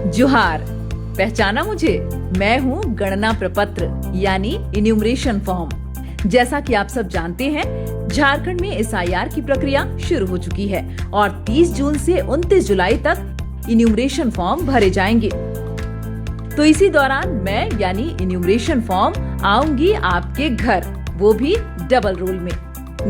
जोहार, पहचाना मुझे? मैं हूँ गणना प्रपत्र यानी इन्यूमरेशन फॉर्म। जैसा कि आप सब जानते हैं, झारखंड में एसआईआर की प्रक्रिया शुरू हो चुकी है और 30 जून से 29 जुलाई तक इन्यूमरेशन फॉर्म भरे जाएंगे। तो इसी दौरान मैं यानी इन्यूमरेशन फॉर्म आऊंगी आपके घर, वो भी डबल रोल में।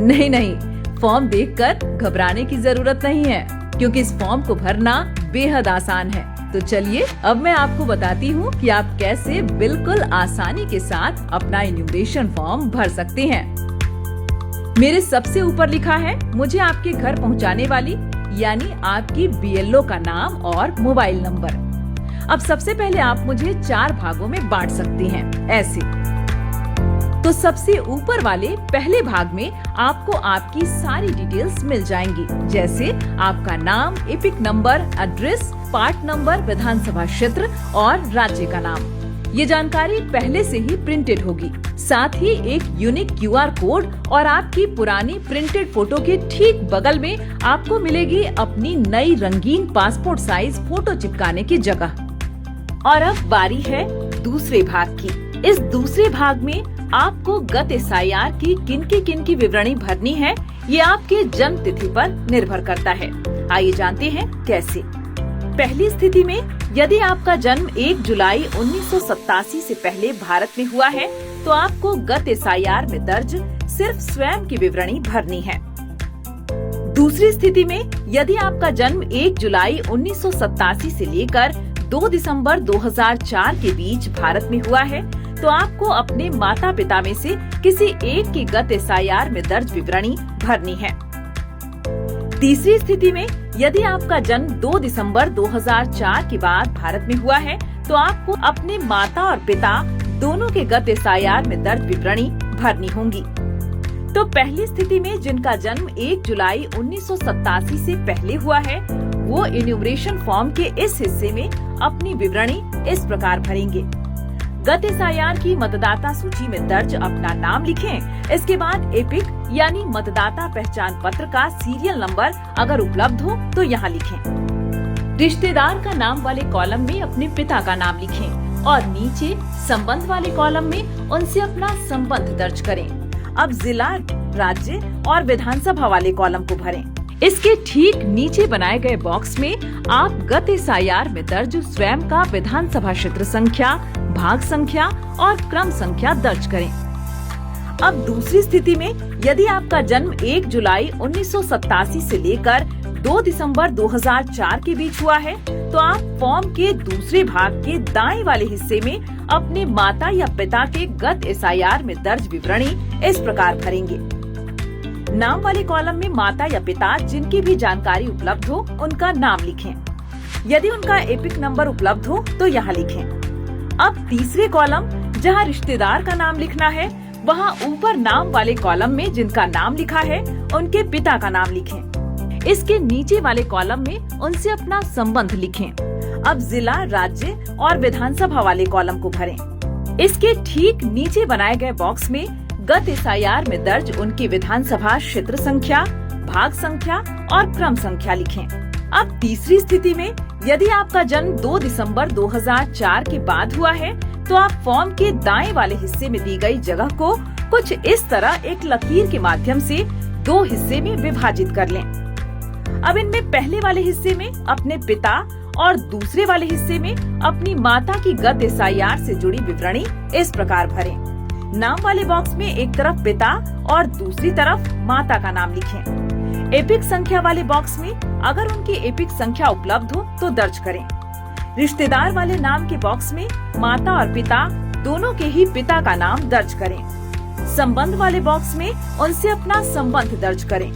नहीं, फॉर्म देखकर घबराने की जरूरत नहीं है, क्योंकि इस फॉर्म को भरना बेहद आसान है। तो चलिए अब मैं आपको बताती हूँ कि आप कैसे बिल्कुल आसानी के साथ अपना इन्यूमरेशन फॉर्म भर सकते हैं। मेरे सबसे ऊपर लिखा है मुझे आपके घर पहुँचाने वाली यानी आपकी बीएलओ का नाम और मोबाइल नंबर। अब सबसे पहले आप मुझे 4 भागों में बांट सकते हैं, ऐसे। तो सबसे ऊपर वाले पहले भाग में आपको आपकी सारी डिटेल्स मिल जाएंगी, जैसे आपका नाम, EPIC number, address, part number, विधानसभा क्षेत्र और राज्य का नाम। ये जानकारी पहले से ही प्रिंटेड होगी। साथ ही एक यूनिक क्यूआर कोड और आपकी पुरानी प्रिंटेड फोटो के ठीक बगल में आपको मिलेगी अपनी नई रंगीन पासपोर्ट साइज फोटो चिपकाने की जगह। और अब बारी है दूसरे भाग की। इस दूसरे भाग में आपको गत एसआईआर की किन की विवरणी भरनी है, ये आपके जन्म तिथि पर निर्भर करता है। आइए जानते हैं कैसे। पहली स्थिति में यदि आपका जन्म 1 जुलाई 1987 से पहले भारत में हुआ है, तो आपको गत एसआईआर में दर्ज सिर्फ स्वयं की विवरणी भरनी है। दूसरी स्थिति में यदि आपका जन्म 1 जुलाई 1987 से लेकर 2 दिसंबर 2004 के बीच भारत में हुआ है, तो आपको अपने माता पिता में से किसी एक की गत एसआईआर में दर्ज विवरणी भरनी है। तीसरी स्थिति में यदि आपका जन्म 2 दिसंबर 2004 के बाद भारत में हुआ है, तो आपको अपने माता और पिता दोनों के गत एसआईआर में दर्ज विवरणी भरनी होंगी। तो पहली स्थिति में जिनका जन्म 1 जुलाई 1987 से पहले हुआ है, वो इन्यूमरेशन फॉर्म के इस हिस्से में अपनी विवरणी इस प्रकार भरेंगे। गत एसआईआर की मतदाता सूची में दर्ज अपना नाम लिखें। इसके बाद एपिक यानी मतदाता पहचान पत्र का सीरियल नंबर अगर उपलब्ध हो तो यहाँ लिखें। रिश्तेदार का नाम वाले कॉलम में अपने पिता का नाम लिखें और नीचे संबंध वाले कॉलम में उनसे अपना संबंध दर्ज करें। अब जिला, राज्य और विधानसभा वाले कॉलम को भरें। इसके ठीक नीचे बनाए गए बॉक्स में आप गत एसआईआर में दर्ज स्वयं का विधानसभा क्षेत्र संख्या, भाग संख्या और क्रम संख्या दर्ज करें। अब दूसरी स्थिति में यदि आपका जन्म 1 जुलाई 1987 से लेकर 2 दिसंबर 2004 के बीच हुआ है, तो आप फॉर्म के दूसरे भाग के दाएं वाले हिस्से में अपने माता या पिता के गत एसआईआर में दर्ज विवरणी इस प्रकार भरेंगे। नाम वाले कॉलम में माता या पिता जिनकी भी जानकारी उपलब्ध हो उनका नाम लिखें। यदि उनका एपिक नंबर उपलब्ध हो तो यहाँ लिखें। अब तीसरे कॉलम जहाँ रिश्तेदार का नाम लिखना है, वहाँ ऊपर नाम वाले कॉलम में जिनका नाम लिखा है उनके पिता का नाम लिखें। इसके नीचे वाले कॉलम में उनसे अपना संबंध लिखें। अब जिला, राज्य और विधानसभा वाले कॉलम को भरें। इसके ठीक नीचे बनाए गए बॉक्स में गत एसआईआर में दर्ज उनकी विधानसभा क्षेत्र संख्या, भाग संख्या और क्रम संख्या लिखें। अब तीसरी स्थिति में यदि आपका जन्म 2 दिसंबर 2004 के बाद हुआ है, तो आप फॉर्म के दाएं वाले हिस्से में दी गई जगह को कुछ इस तरह एक लकीर के माध्यम से 2 हिस्से में विभाजित कर लें। अब इनमें पहले वाले हिस्से में अपने पिता और दूसरे वाले हिस्से में अपनी माता की गत एसआईआर से जुड़ी विवरणी इस प्रकार भरें। नाम वाले बॉक्स में एक तरफ पिता और दूसरी तरफ माता का नाम लिखें। एपिक संख्या वाले बॉक्स में अगर उनकी एपिक संख्या उपलब्ध हो तो दर्ज करें। रिश्तेदार वाले नाम के बॉक्स में माता और पिता दोनों के ही पिता का नाम दर्ज करें। संबंध वाले बॉक्स में उनसे अपना संबंध दर्ज करें।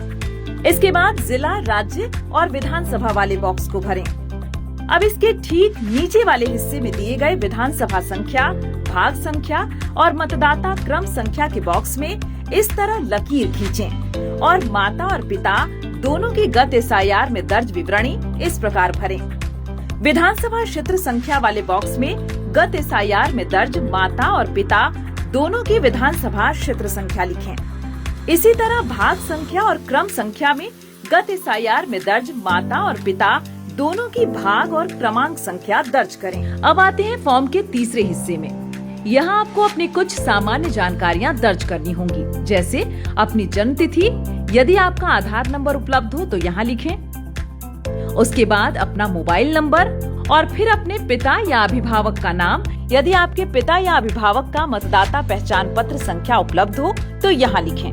इसके बाद जिला, राज्य और विधानसभा वाले बॉक्स को भरें। अब इसके ठीक नीचे वाले हिस्से में दिए गए विधानसभा संख्या, भाग संख्या और मतदाता क्रम संख्या के बॉक्स में इस तरह लकीर खींचें और माता और पिता दोनों की गत एसआईआर में दर्ज विवरणी इस प्रकार भरें। विधानसभा क्षेत्र संख्या वाले बॉक्स में गत एसआईआर में दर्ज माता और पिता दोनों की विधानसभा क्षेत्र संख्या लिखें। इसी तरह भाग संख्या और क्रम संख्या में गत एसआईआर में दर्ज माता और पिता दोनों की भाग और क्रमांक संख्या दर्ज करें। अब आते हैं फॉर्म के तीसरे हिस्से में। यहाँ आपको अपनी कुछ सामान्य जानकारियाँ दर्ज करनी होंगी, जैसे अपनी जन्म तिथि, यदि आपका आधार नंबर उपलब्ध हो तो यहाँ लिखें। उसके बाद अपना मोबाइल नंबर और फिर अपने पिता या अभिभावक का नाम, यदि आपके पिता या अभिभावक का मतदाता पहचान पत्र संख्या उपलब्ध हो तो यहाँ लिखें।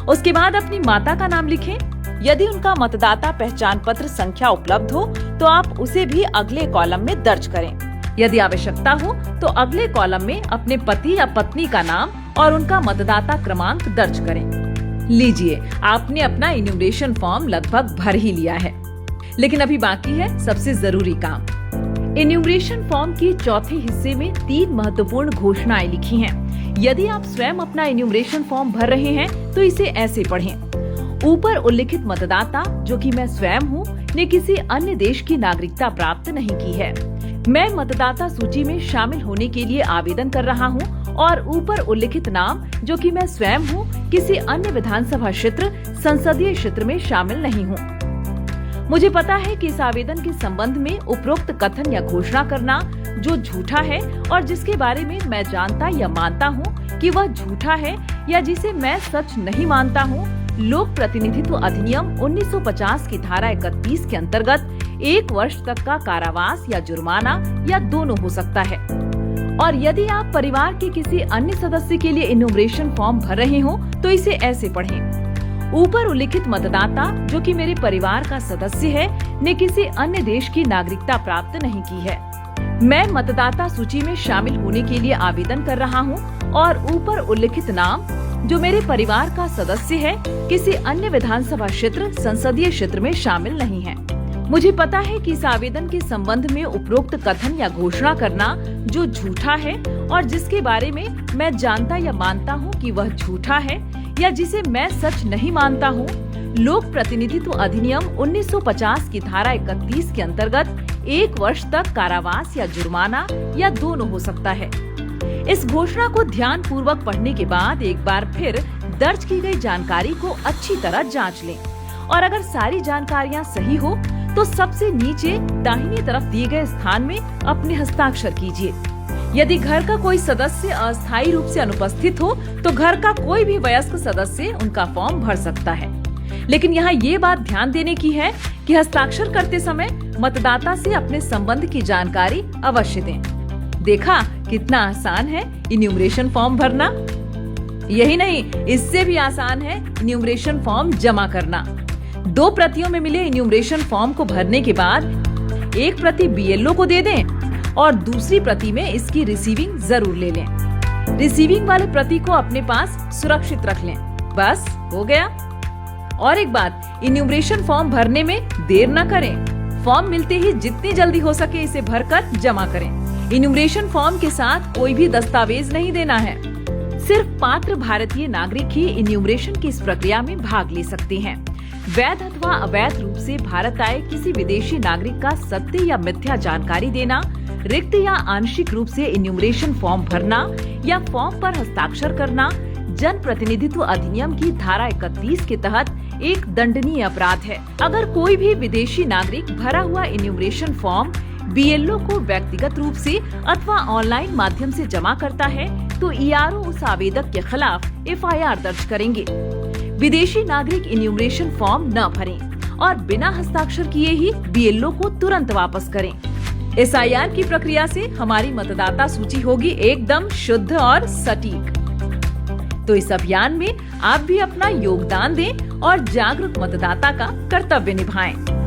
उसके बाद अपनी माता का नाम लिखें। यदि उनका मतदाता पहचान पत्र संख्या उपलब्ध हो तो आप उसे भी अगले कॉलम में दर्ज करें। यदि आवश्यकता हो तो अगले कॉलम में अपने पति या पत्नी का नाम और उनका मतदाता क्रमांक दर्ज करें। लीजिए, आपने अपना इन्यूमरेशन फॉर्म लगभग भर ही लिया है, लेकिन अभी बाकी है सबसे जरूरी काम। इन्यूमरेशन फॉर्म के चौथे हिस्से में 3 महत्वपूर्ण घोषणाएं लिखी हैं। यदि आप स्वयं अपना इन्यूमरेशन फॉर्म भर रहे हैं तो इसे ऐसे पढ़ें। ऊपर उल्लिखित मतदाता, जो कि मैं स्वयं हूँ, ने किसी अन्य देश की नागरिकता प्राप्त नहीं की है। मैं मतदाता सूची में शामिल होने के लिए आवेदन कर रहा हूँ और ऊपर उल्लिखित नाम, जो कि मैं स्वयं हूँ, किसी अन्य विधानसभा क्षेत्र, संसदीय क्षेत्र में शामिल नहीं हूँ। मुझे पता है कि इस आवेदन के संबंध में उपरोक्त कथन या घोषणा करना जो झूठा है और जिसके बारे में मैं जानता या मानता हूँ कि वह झूठा है या जिसे मैं सच नहीं मानता हूँ, लोक प्रतिनिधित्व अधिनियम 1950 की धारा 31 के अंतर्गत 1 वर्ष तक का कारावास या जुर्माना या दोनों हो सकता है। और यदि आप परिवार के किसी अन्य सदस्य के लिए इन्यूमरेशन फॉर्म भर रहे हो तो इसे ऐसे पढ़ें। ऊपर उल्लिखित मतदाता, जो कि मेरे परिवार का सदस्य है, ने किसी अन्य देश की नागरिकता प्राप्त नहीं की है। मैं मतदाता सूची में शामिल होने के लिए आवेदन कर रहा हूँ और ऊपर उल्लिखित नाम, जो मेरे परिवार का सदस्य है, किसी अन्य विधानसभा क्षेत्र, संसदीय क्षेत्र में शामिल नहीं है। मुझे पता है कि इस आवेदन के संबंध में उपरोक्त कथन या घोषणा करना जो झूठा है और जिसके बारे में मैं जानता या मानता हूँ कि वह झूठा है या जिसे मैं सच नहीं मानता हूँ, लोक प्रतिनिधित्व अधिनियम 1950 की धारा 31 के अंतर्गत 1 वर्ष तक कारावास या जुर्माना या दोनों हो सकता है। इस घोषणा को ध्यान पूर्वक पढ़ने के बाद एक बार फिर दर्ज की गई जानकारी को अच्छी तरह जांच लें और अगर सारी जानकारियां सही हो तो सबसे नीचे दाहिनी तरफ दिए गए स्थान में अपने हस्ताक्षर कीजिए। यदि घर का कोई सदस्य अस्थायी रूप से अनुपस्थित हो तो घर का कोई भी वयस्क सदस्य उनका फॉर्म भर सकता है। लेकिन यहाँ ये बात ध्यान देने की है कि हस्ताक्षर करते समय मतदाता से अपने संबंध की जानकारी अवश्य दें। देखा कितना आसान है इन्यूमरेशन फॉर्म भरना। यही नहीं, इससे भी आसान है इन्यूमरेशन फॉर्म जमा करना। 2 प्रतियों में मिले इन्यूमरेशन फॉर्म को भरने के बाद एक प्रति बीएलओ को दे दें और दूसरी प्रति में इसकी रिसीविंग जरूर ले लें। रिसीविंग वाले प्रति को अपने पास सुरक्षित रख लें। बस हो गया। और एक बात, इन्यूमरेशन फॉर्म भरने में देर न करें। फॉर्म मिलते ही जितनी जल्दी हो सके इसे भरकर जमा करें। इन्यूमरेशन फॉर्म के साथ कोई भी दस्तावेज नहीं देना है। सिर्फ पात्र भारतीय नागरिक ही इन्यूमरेशन की इस प्रक्रिया में भाग ले सकते हैं। वैध अथवा अवैध रूप से भारत आए किसी विदेशी नागरिक का सत्य या मिथ्या जानकारी देना, रिक्त या आंशिक रूप से इन्यूमरेशन फॉर्म भरना या फॉर्म पर हस्ताक्षर करना जन प्रतिनिधित्व अधिनियम की धारा 31 के तहत एक दंडनीय अपराध है। अगर कोई भी विदेशी नागरिक भरा हुआ इन्यूमरेशन फॉर्म बीएलओ को व्यक्तिगत रूप से अथवा ऑनलाइन माध्यम से जमा करता है तो ईआरओ उस आवेदक के खिलाफ एफआईआर दर्ज करेंगे। विदेशी नागरिक इन्यूमरेशन फॉर्म न भरें और बिना हस्ताक्षर किए ही बीएलओ को तुरंत वापस करें। एसआईआर की प्रक्रिया से हमारी मतदाता सूची होगी एकदम शुद्ध और सटीक। तो इस अभियान में आप भी अपना योगदान दें और जागरूक मतदाता का कर्तव्य निभाएं।